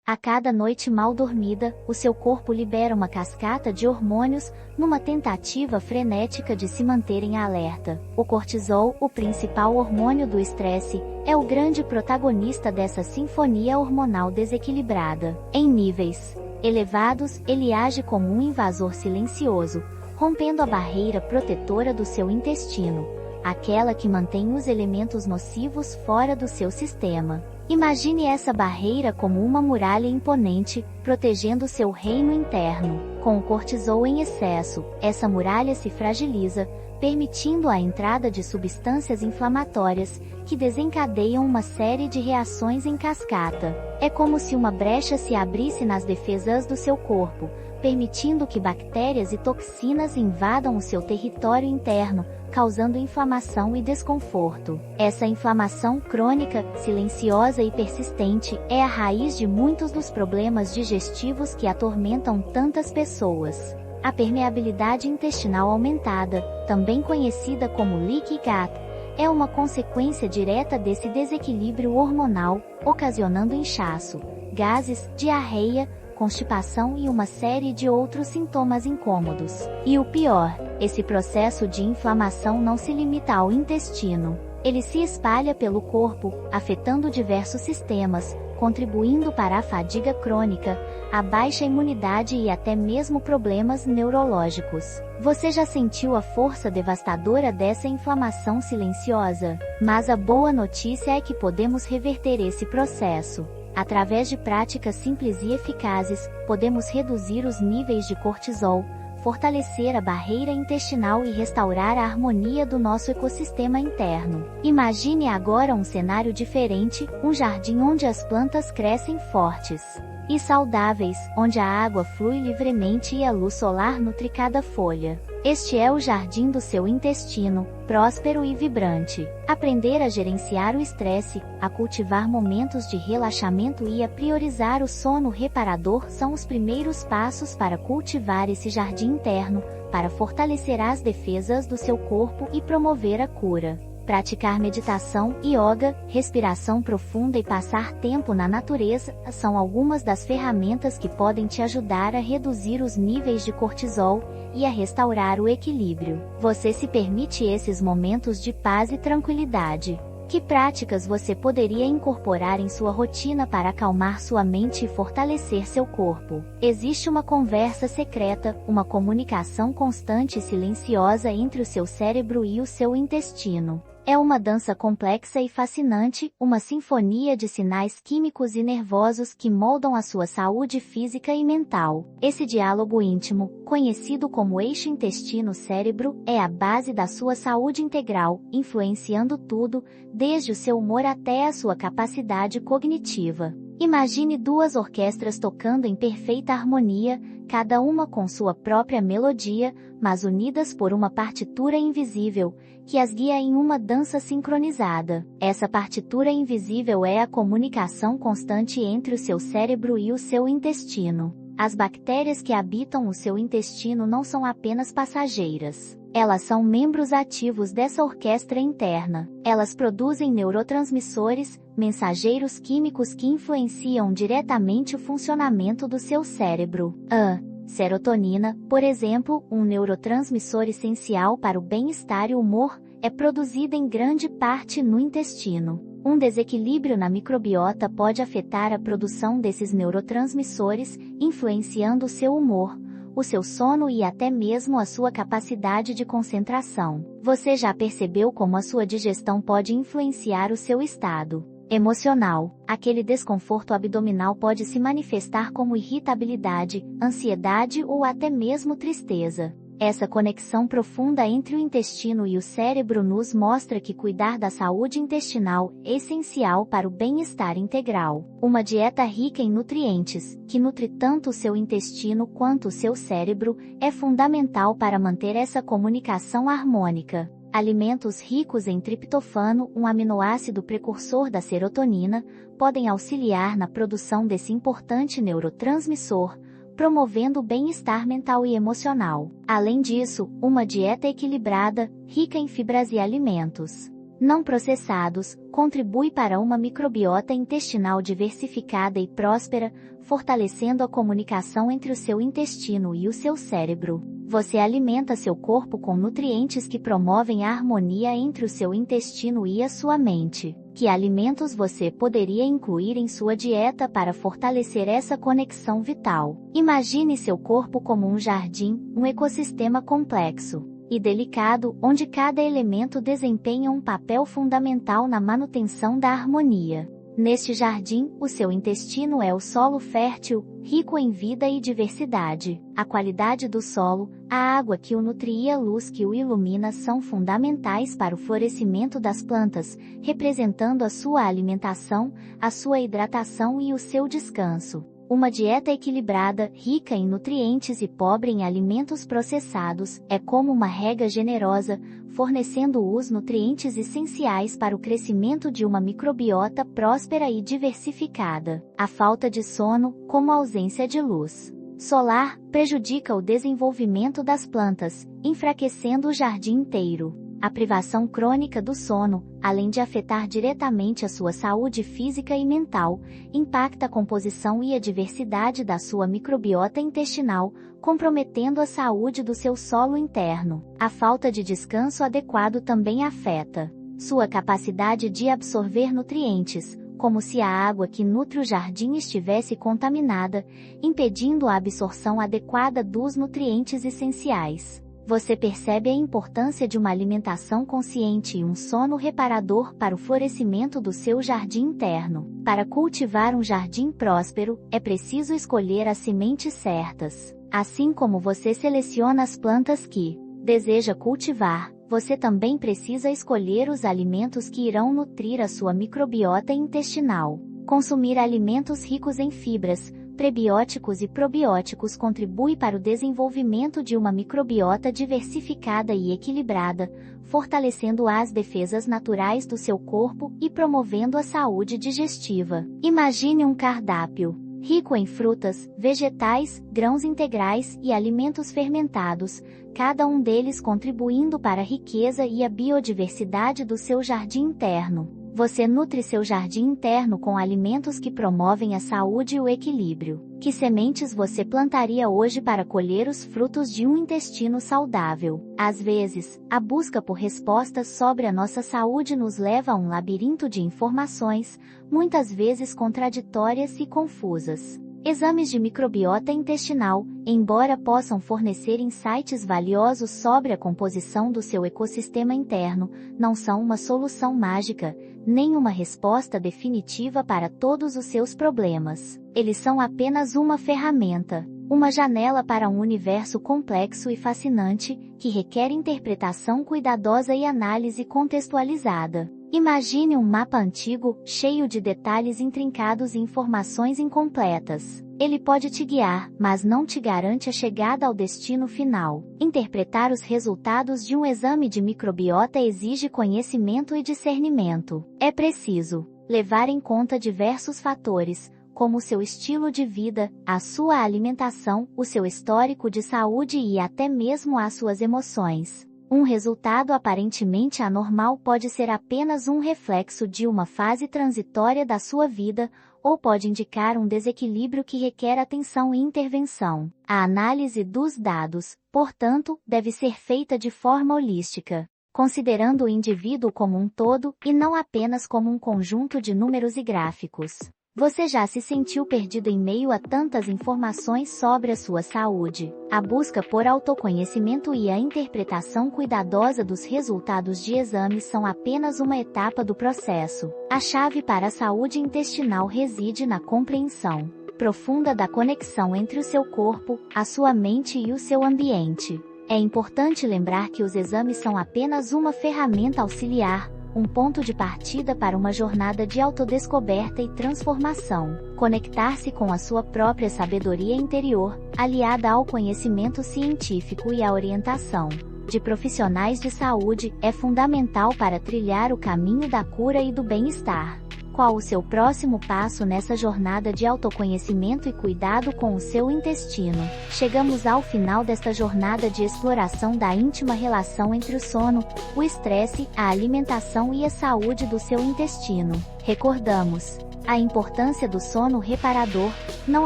A cada noite mal dormida, o seu corpo libera uma cascata de hormônios, numa tentativa frenética de se manter em alerta. O cortisol, o principal hormônio do estresse, é o grande protagonista dessa sinfonia hormonal desequilibrada. Em níveis elevados, ele age como um invasor silencioso, rompendo a barreira protetora do seu intestino, aquela que mantém os elementos nocivos fora do seu sistema. Imagine essa barreira como uma muralha imponente, protegendo seu reino interno. Com o cortisol em excesso, essa muralha se fragiliza, permitindo a entrada de substâncias inflamatórias, que desencadeiam uma série de reações em cascata. É como se uma brecha se abrisse nas defesas do seu corpo, permitindo que bactérias e toxinas invadam o seu território interno, causando inflamação e desconforto. Essa inflamação crônica, silenciosa e persistente, é a raiz de muitos dos problemas digestivos que atormentam tantas pessoas. A permeabilidade intestinal aumentada, também conhecida como leaky gut, é uma consequência direta desse desequilíbrio hormonal, ocasionando inchaço, gases, diarreia, constipação e uma série de outros sintomas incômodos. E o pior, esse processo de inflamação não se limita ao intestino. Ele se espalha pelo corpo, afetando diversos sistemas, contribuindo para a fadiga crônica, a baixa imunidade e até mesmo problemas neurológicos. Você já sentiu a força devastadora dessa inflamação silenciosa? Mas a boa notícia é que podemos reverter esse processo. Através de práticas simples e eficazes, podemos reduzir os níveis de cortisol, fortalecer a barreira intestinal e restaurar a harmonia do nosso ecossistema interno. Imagine agora um cenário diferente, um jardim onde as plantas crescem fortes e saudáveis, onde a água flui livremente e a luz solar nutre cada folha. Este é o jardim do seu intestino, próspero e vibrante. Aprender a gerenciar o estresse, a cultivar momentos de relaxamento e a priorizar o sono reparador são os primeiros passos para cultivar esse jardim interno, para fortalecer as defesas do seu corpo e promover a cura. Praticar meditação, yoga, respiração profunda e passar tempo na natureza são algumas das ferramentas que podem te ajudar a reduzir os níveis de cortisol e a restaurar o equilíbrio. Você se permite esses momentos de paz e tranquilidade. Que práticas você poderia incorporar em sua rotina para acalmar sua mente e fortalecer seu corpo? Existe uma conversa secreta, uma comunicação constante e silenciosa entre o seu cérebro e o seu intestino. É uma dança complexa e fascinante, uma sinfonia de sinais químicos e nervosos que moldam a sua saúde física e mental. Esse diálogo íntimo, conhecido como eixo intestino-cérebro, é a base da sua saúde integral, influenciando tudo, desde o seu humor até a sua capacidade cognitiva. Imagine duas orquestras tocando em perfeita harmonia, cada uma com sua própria melodia, mas unidas por uma partitura invisível, que as guia em uma dança sincronizada. Essa partitura invisível é a comunicação constante entre o seu cérebro e o seu intestino. As bactérias que habitam o seu intestino não são apenas passageiras. Elas são membros ativos dessa orquestra interna. Elas produzem neurotransmissores, mensageiros químicos que influenciam diretamente o funcionamento do seu cérebro. A serotonina, por exemplo, um neurotransmissor essencial para o bem-estar e o humor, é produzida em grande parte no intestino. Um desequilíbrio na microbiota pode afetar a produção desses neurotransmissores, influenciando o seu humor, o seu sono e até mesmo a sua capacidade de concentração. Você já percebeu como a sua digestão pode influenciar o seu estado emocional? Aquele desconforto abdominal pode se manifestar como irritabilidade, ansiedade ou até mesmo tristeza. Essa conexão profunda entre o intestino e o cérebro nos mostra que cuidar da saúde intestinal é essencial para o bem-estar integral. Uma dieta rica em nutrientes, que nutre tanto o seu intestino quanto o seu cérebro, é fundamental para manter essa comunicação harmônica. Alimentos ricos em triptofano, um aminoácido precursor da serotonina, podem auxiliar na produção desse importante neurotransmissor, promovendo o bem-estar mental e emocional. Além disso, uma dieta equilibrada, rica em fibras e alimentos não processados, contribui para uma microbiota intestinal diversificada e próspera, fortalecendo a comunicação entre o seu intestino e o seu cérebro. Você alimenta seu corpo com nutrientes que promovem a harmonia entre o seu intestino e a sua mente. Que alimentos você poderia incluir em sua dieta para fortalecer essa conexão vital? Imagine seu corpo como um jardim, um ecossistema complexo e delicado, onde cada elemento desempenha um papel fundamental na manutenção da harmonia. Neste jardim, o seu intestino é o solo fértil, rico em vida e diversidade. A qualidade do solo, a água que o nutre e a luz que o ilumina são fundamentais para o florescimento das plantas, representando a sua alimentação, a sua hidratação e o seu descanso. Uma dieta equilibrada, rica em nutrientes e pobre em alimentos processados, é como uma rega generosa, fornecendo os nutrientes essenciais para o crescimento de uma microbiota próspera e diversificada. A falta de sono, como a ausência de luz solar, prejudica o desenvolvimento das plantas, enfraquecendo o jardim inteiro. A privação crônica do sono, além de afetar diretamente a sua saúde física e mental, impacta a composição e a diversidade da sua microbiota intestinal, comprometendo a saúde do seu solo interno. A falta de descanso adequado também afeta sua capacidade de absorver nutrientes, como se a água que nutre o jardim estivesse contaminada, impedindo a absorção adequada dos nutrientes essenciais. Você percebe a importância de uma alimentação consciente e um sono reparador para o florescimento do seu jardim interno. Para cultivar um jardim próspero, é preciso escolher as sementes certas. Assim como você seleciona as plantas que deseja cultivar, você também precisa escolher os alimentos que irão nutrir a sua microbiota intestinal. Consumir alimentos ricos em fibras, prebióticos e probióticos contribui para o desenvolvimento de uma microbiota diversificada e equilibrada, fortalecendo as defesas naturais do seu corpo e promovendo a saúde digestiva. Imagine um cardápio rico em frutas, vegetais, grãos integrais e alimentos fermentados, cada um deles contribuindo para a riqueza e a biodiversidade do seu jardim interno. Você nutre seu jardim interno com alimentos que promovem a saúde e o equilíbrio. Que sementes você plantaria hoje para colher os frutos de um intestino saudável? Às vezes, a busca por respostas sobre a nossa saúde nos leva a um labirinto de informações, muitas vezes contraditórias e confusas. Exames de microbiota intestinal, embora possam fornecer insights valiosos sobre a composição do seu ecossistema interno, não são uma solução mágica, nem uma resposta definitiva para todos os seus problemas. Eles são apenas uma ferramenta, uma janela para um universo complexo e fascinante, que requer interpretação cuidadosa e análise contextualizada. Imagine um mapa antigo, cheio de detalhes intrincados e informações incompletas. Ele pode te guiar, mas não te garante a chegada ao destino final. Interpretar os resultados de um exame de microbiota exige conhecimento e discernimento. É preciso levar em conta diversos fatores, como o seu estilo de vida, a sua alimentação, o seu histórico de saúde e até mesmo as suas emoções. Um resultado aparentemente anormal pode ser apenas um reflexo de uma fase transitória da sua vida, ou pode indicar um desequilíbrio que requer atenção e intervenção. A análise dos dados, portanto, deve ser feita de forma holística, considerando o indivíduo como um todo, e não apenas como um conjunto de números e gráficos. Você já se sentiu perdido em meio a tantas informações sobre a sua saúde? A busca por autoconhecimento e a interpretação cuidadosa dos resultados de exames são apenas uma etapa do processo. A chave para a saúde intestinal reside na compreensão profunda da conexão entre o seu corpo, a sua mente e o seu ambiente. É importante lembrar que os exames são apenas uma ferramenta auxiliar, um ponto de partida para uma jornada de autodescoberta e transformação. Conectar-se com a sua própria sabedoria interior, aliada ao conhecimento científico e à orientação de profissionais de saúde, é fundamental para trilhar o caminho da cura e do bem-estar. qual o seu próximo passo nessa jornada de autoconhecimento e cuidado com o seu intestino. Chegamos ao final desta jornada de exploração da íntima relação entre o sono, o estresse, a alimentação e a saúde do seu intestino. Recordamos a importância do sono reparador, não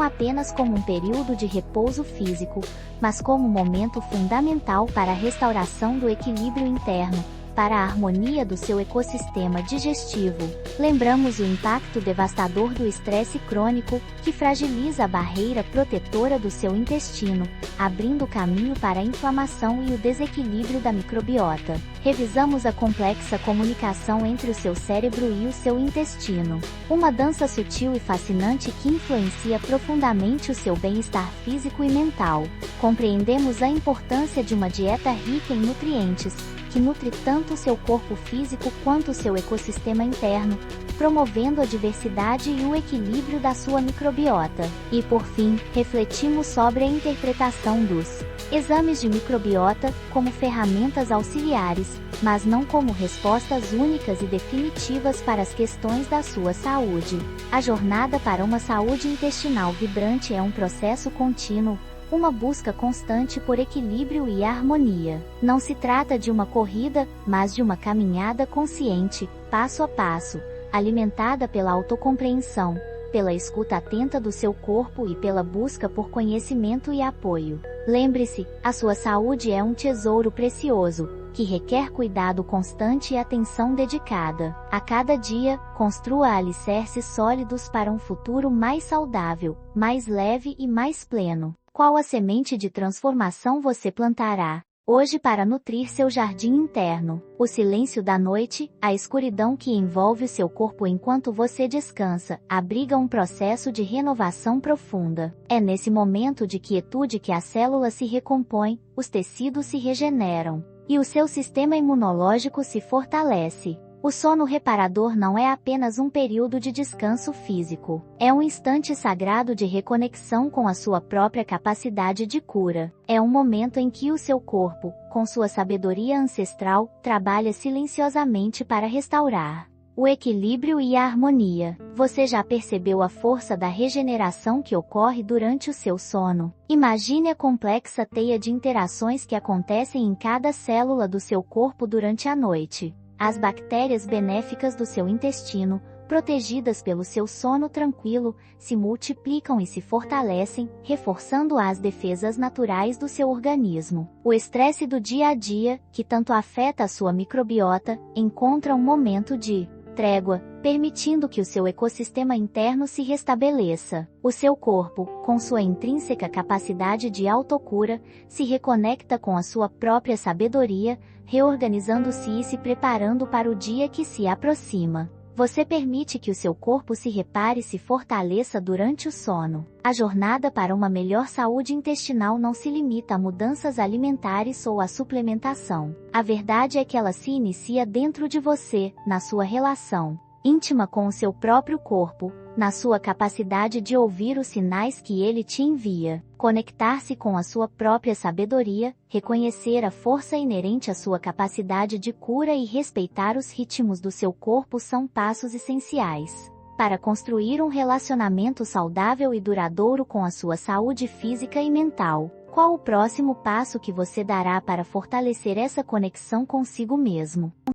apenas como um período de repouso físico, mas como um momento fundamental para a restauração do equilíbrio interno, para a harmonia do seu ecossistema digestivo. Lembramos o impacto devastador do estresse crônico, que fragiliza a barreira protetora do seu intestino, abrindo caminho para a inflamação e o desequilíbrio da microbiota. Revisamos a complexa comunicação entre o seu cérebro e o seu intestino. Uma dança sutil e fascinante que influencia profundamente o seu bem-estar físico e mental. Compreendemos a importância de uma dieta rica em nutrientes, que nutre tanto o seu corpo físico quanto o seu ecossistema interno, promovendo a diversidade e o equilíbrio da sua microbiota. E por fim, refletimos sobre a interpretação dos exames de microbiota como ferramentas auxiliares, mas não como respostas únicas e definitivas para as questões da sua saúde. A jornada para uma saúde intestinal vibrante é um processo contínuo, uma busca constante por equilíbrio e harmonia. Não se trata de uma corrida, mas de uma caminhada consciente, passo a passo, alimentada pela autocompreensão, pela escuta atenta do seu corpo e pela busca por conhecimento e apoio. Lembre-se, a sua saúde é um tesouro precioso, que requer cuidado constante e atenção dedicada. A cada dia, construa alicerces sólidos para um futuro mais saudável, mais leve e mais pleno. Qual a semente de transformação você plantará hoje para nutrir seu jardim interno? O silêncio da noite, a escuridão que envolve o seu corpo enquanto você descansa, abriga um processo de renovação profunda. É nesse momento de quietude que as células se recompõem, os tecidos se regeneram, e o seu sistema imunológico se fortalece. O sono reparador não é apenas um período de descanso físico. É um instante sagrado de reconexão com a sua própria capacidade de cura. É um momento em que o seu corpo, com sua sabedoria ancestral, trabalha silenciosamente para restaurar o equilíbrio e a harmonia. Você já percebeu a força da regeneração que ocorre durante o seu sono? Imagine a complexa teia de interações que acontecem em cada célula do seu corpo durante a noite. As bactérias benéficas do seu intestino, protegidas pelo seu sono tranquilo, se multiplicam e se fortalecem, reforçando as defesas naturais do seu organismo. O estresse do dia a dia, que tanto afeta a sua microbiota, encontra um momento de trégua, permitindo que o seu ecossistema interno se restabeleça. O seu corpo, com sua intrínseca capacidade de autocura, se reconecta com a sua própria sabedoria, reorganizando-se e se preparando para o dia que se aproxima. Você permite que o seu corpo se repare e se fortaleça durante o sono. A jornada para uma melhor saúde intestinal não se limita a mudanças alimentares ou a suplementação. A verdade é que ela se inicia dentro de você, na sua relação íntima com o seu próprio corpo, na sua capacidade de ouvir os sinais que ele te envia, conectar-se com a sua própria sabedoria, reconhecer a força inerente à sua capacidade de cura e respeitar os ritmos do seu corpo são passos essenciais para construir um relacionamento saudável e duradouro com a sua saúde física e mental. Qual o próximo passo que você dará para fortalecer essa conexão consigo mesmo?